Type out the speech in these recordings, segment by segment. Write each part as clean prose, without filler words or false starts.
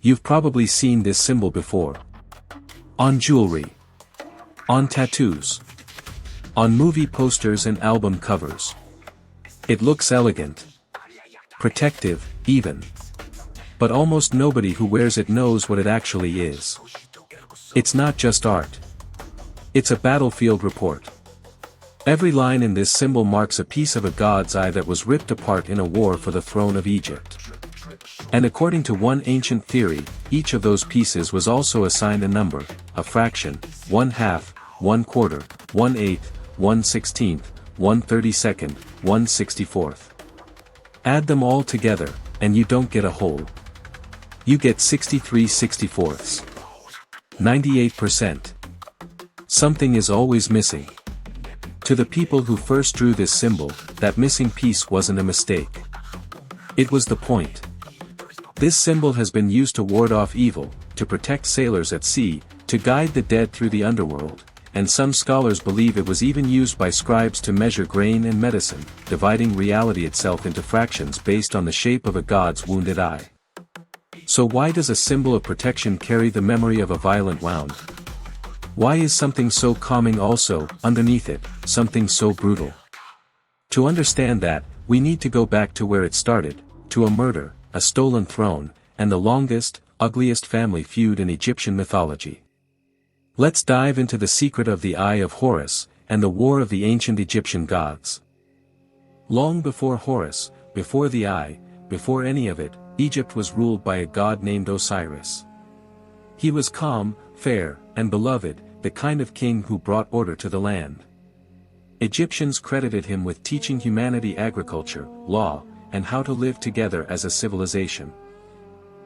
You've probably seen this symbol before. On jewelry. On tattoos. On movie posters and album covers. It looks elegant. Protective, even. But almost nobody who wears it knows what it actually is. It's not just art. It's a battlefield report. Every line in this symbol marks a piece of a god's eye that was ripped apart in a war for the throne of Egypt. And according to one ancient theory, each of those pieces was also assigned a number, a fraction, 1/2, 1/4, 1/8, 1/16, 1/32, 1/64. Add them all together, and you don't get a whole. You get 63/64. 98%. Something is always missing. To the people who first drew this symbol, that missing piece wasn't a mistake. It was the point. This symbol has been used to ward off evil, to protect sailors at sea, to guide the dead through the underworld, and some scholars believe it was even used by scribes to measure grain and medicine, dividing reality itself into fractions based on the shape of a god's wounded eye. So why does a symbol of protection carry the memory of a violent wound? Why is something so calming also, underneath it, something so brutal? To understand that, we need to go back to where it started, to a murder, a stolen throne, and the longest, ugliest family feud in Egyptian mythology. Let's dive into the secret of the Eye of Horus, and the war of the ancient Egyptian gods. Long before Horus, before the Eye, before any of it, Egypt was ruled by a god named Osiris. He was calm, fair, and beloved, the kind of king who brought order to the land. Egyptians credited him with teaching humanity agriculture, law, and how to live together as a civilization.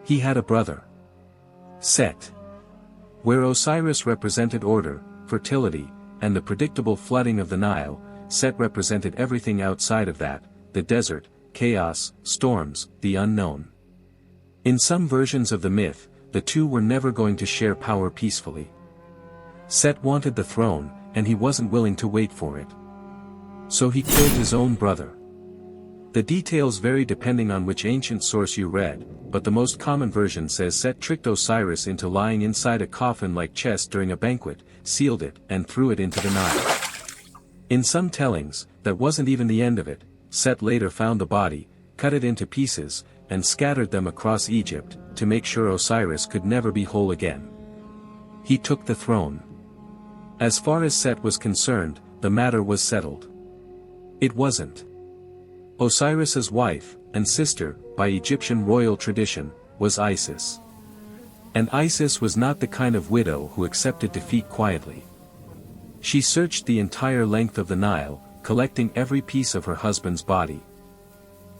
He had a brother, Set. Where Osiris represented order, fertility, and the predictable flooding of the Nile, Set represented everything outside of that, the desert, chaos, storms, the unknown. In some versions of the myth, the two were never going to share power peacefully. Set wanted the throne, and he wasn't willing to wait for it. So he killed his own brother. The details vary depending on which ancient source you read, but the most common version says Set tricked Osiris into lying inside a coffin-like chest during a banquet, sealed it, and threw it into the Nile. In some tellings, that wasn't even the end of it. Set later found the body, cut it into pieces, and scattered them across Egypt, to make sure Osiris could never be whole again. He took the throne. As far as Set was concerned, the matter was settled. It wasn't. Osiris's wife, and sister, by Egyptian royal tradition, was Isis. And Isis was not the kind of widow who accepted defeat quietly. She searched the entire length of the Nile, collecting every piece of her husband's body.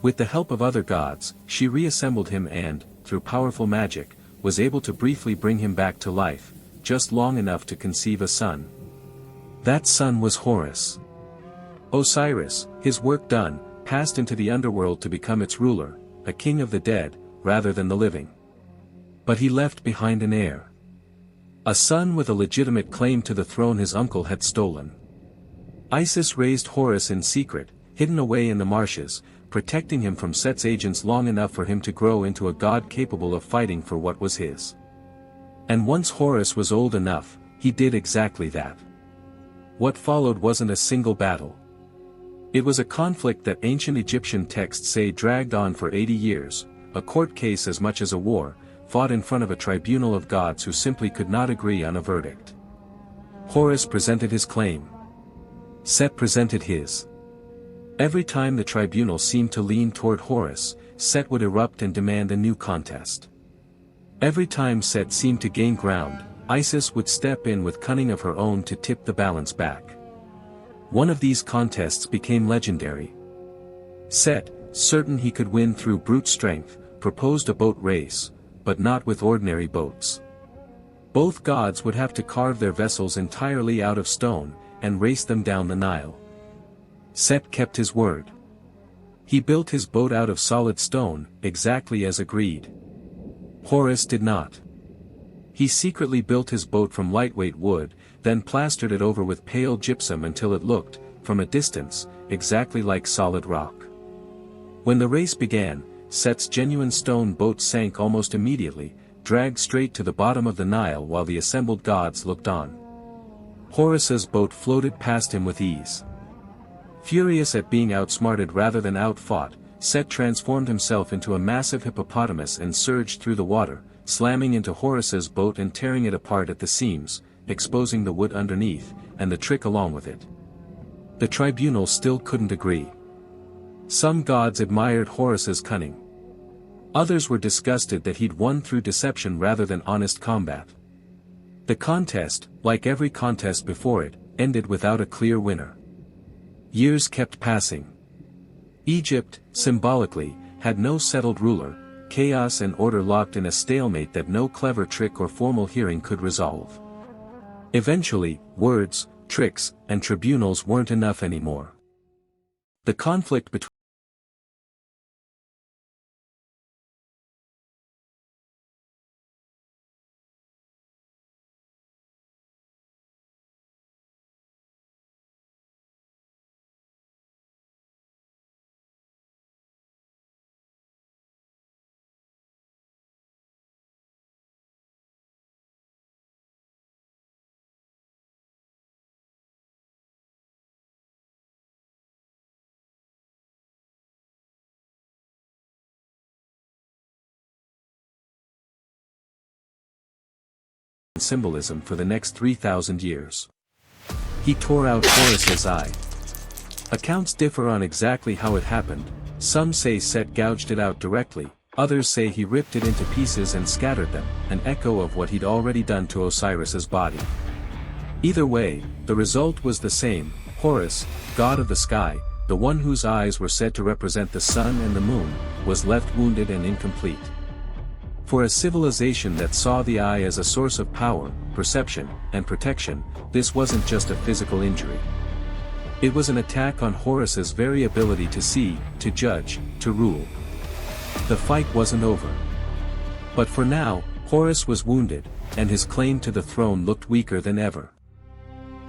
With the help of other gods, she reassembled him and, through powerful magic, was able to briefly bring him back to life, just long enough to conceive a son. That son was Horus. Osiris, his work done, passed into the underworld to become its ruler, a king of the dead, rather than the living. But he left behind an heir. A son with a legitimate claim to the throne his uncle had stolen. Isis raised Horus in secret, hidden away in the marshes, protecting him from Set's agents long enough for him to grow into a god capable of fighting for what was his. And once Horus was old enough, he did exactly that. What followed wasn't a single battle. It was a conflict that ancient Egyptian texts say dragged on for 80 years, a court case as much as a war, fought in front of a tribunal of gods who simply could not agree on a verdict. Horus presented his claim. Set presented his. Every time the tribunal seemed to lean toward Horus, Set would erupt and demand a new contest. Every time Set seemed to gain ground, Isis would step in with cunning of her own to tip the balance back. One of these contests became legendary. Set, certain he could win through brute strength, proposed a boat race, but not with ordinary boats. Both gods would have to carve their vessels entirely out of stone, and race them down the Nile. Set kept his word. He built his boat out of solid stone, exactly as agreed. Horus did not. He secretly built his boat from lightweight wood, then plastered it over with pale gypsum until it looked, from a distance, exactly like solid rock. When the race began, Set's genuine stone boat sank almost immediately, dragged straight to the bottom of the Nile while the assembled gods looked on. Horus's boat floated past him with ease. Furious at being outsmarted rather than outfought, Set transformed himself into a massive hippopotamus and surged through the water, slamming into Horus's boat and tearing it apart at the seams, exposing the wood underneath, and the trick along with it. The tribunal still couldn't agree. Some gods admired Horus's cunning. Others were disgusted that he'd won through deception rather than honest combat. The contest, like every contest before it, ended without a clear winner. Years kept passing. Egypt, symbolically, had no settled ruler, chaos and order locked in a stalemate that no clever trick or formal hearing could resolve. Eventually, words, tricks, and tribunals weren't enough anymore. The conflict between symbolism for the next 3,000 years. He tore out Horus's eye. Accounts differ on exactly how it happened. Some say Set gouged it out directly, others say he ripped it into pieces and scattered them, an echo of what he'd already done to Osiris's body. Either way, the result was the same. Horus, god of the sky, the one whose eyes were said to represent the sun and the moon, was left wounded and incomplete. For a civilization that saw the eye as a source of power, perception, and protection, this wasn't just a physical injury. It was an attack on Horus's very ability to see, to judge, to rule. The fight wasn't over. But for now, Horus was wounded, and his claim to the throne looked weaker than ever.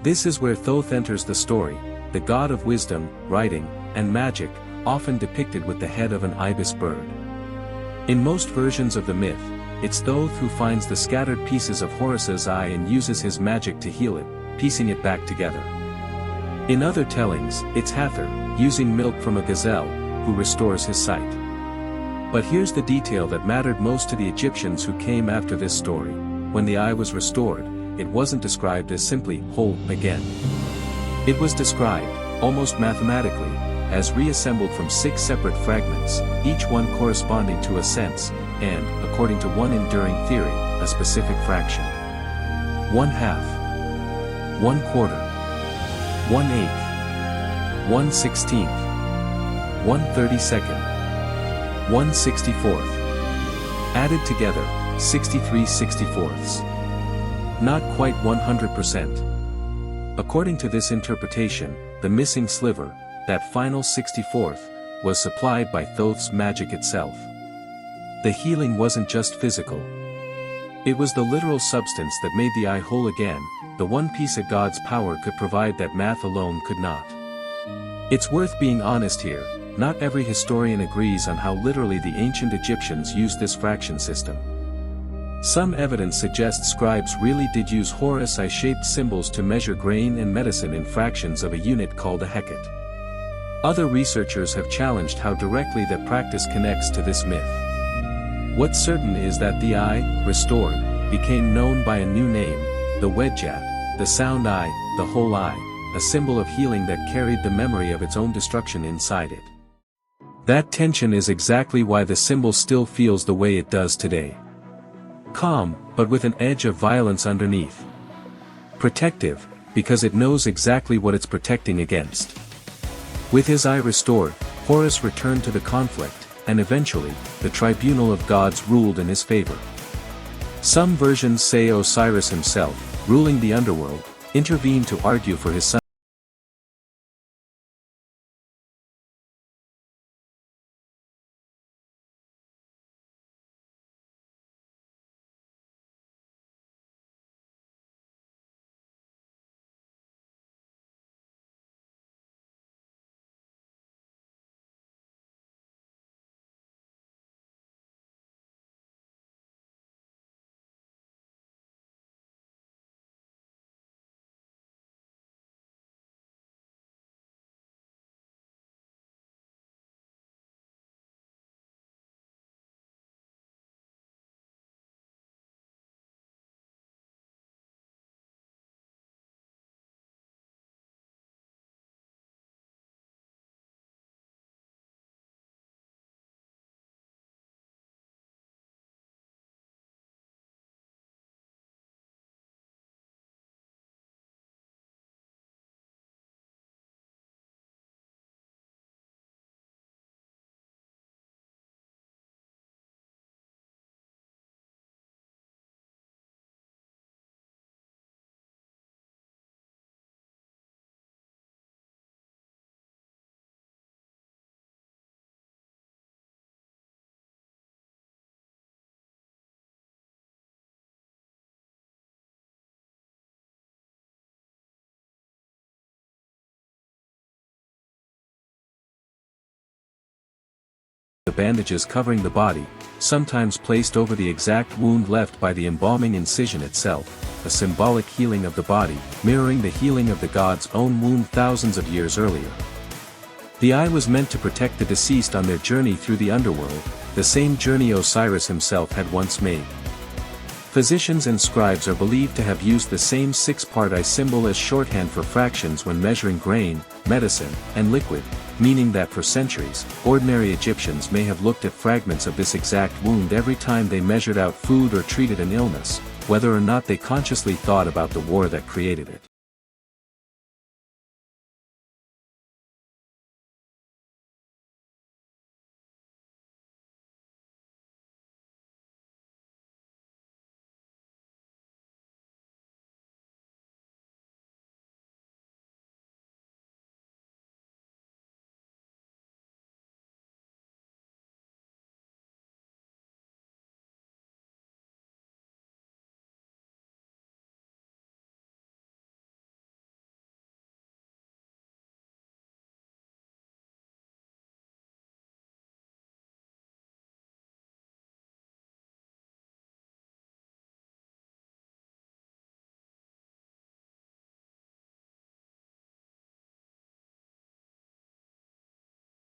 This is where Thoth enters the story, the god of wisdom, writing, and magic, often depicted with the head of an ibis bird. In most versions of the myth, it's Thoth who finds the scattered pieces of Horus's eye and uses his magic to heal it, piecing it back together. In other tellings, it's Hathor, using milk from a gazelle, who restores his sight. But here's the detail that mattered most to the Egyptians who came after this story. When the eye was restored, it wasn't described as simply whole again. It was described, almost mathematically, as reassembled from 6 separate fragments, each one corresponding to a sense, and, according to one enduring theory, a specific fraction. 1/2, 1/4, 1/8, 1/16, 1/32, 1/64. Added together, 63/64. Not quite 100%. According to this interpretation, the missing sliver, that final 64th, was supplied by Thoth's magic itself. The healing wasn't just physical. It was the literal substance that made the eye whole again, the one piece of God's power could provide that math alone could not. It's worth being honest here, not every historian agrees on how literally the ancient Egyptians used this fraction system. Some evidence suggests scribes really did use Horus eye-shaped symbols to measure grain and medicine in fractions of a unit called a hecate. Other researchers have challenged how directly that practice connects to this myth. What's certain is that the eye, restored, became known by a new name, the Wedjat, the sound eye, the whole eye, a symbol of healing that carried the memory of its own destruction inside it. That tension is exactly why the symbol still feels the way it does today. Calm, but with an edge of violence underneath. Protective, because it knows exactly what it's protecting against. With his eye restored, Horus returned to the conflict, and eventually, the tribunal of gods ruled in his favor. Some versions say Osiris himself, ruling the underworld, intervened to argue for his son. the bandages covering the body, sometimes placed over the exact wound left by the embalming incision itself, a symbolic healing of the body, mirroring the healing of the god's own wound thousands of years earlier. The eye was meant to protect the deceased on their journey through the underworld, the same journey Osiris himself had once made. Physicians and scribes are believed to have used the same six-part eye symbol as shorthand for fractions when measuring grain, medicine, and liquid, meaning that for centuries, ordinary Egyptians may have looked at fragments of this exact wound every time they measured out food or treated an illness, whether or not they consciously thought about the war that created it.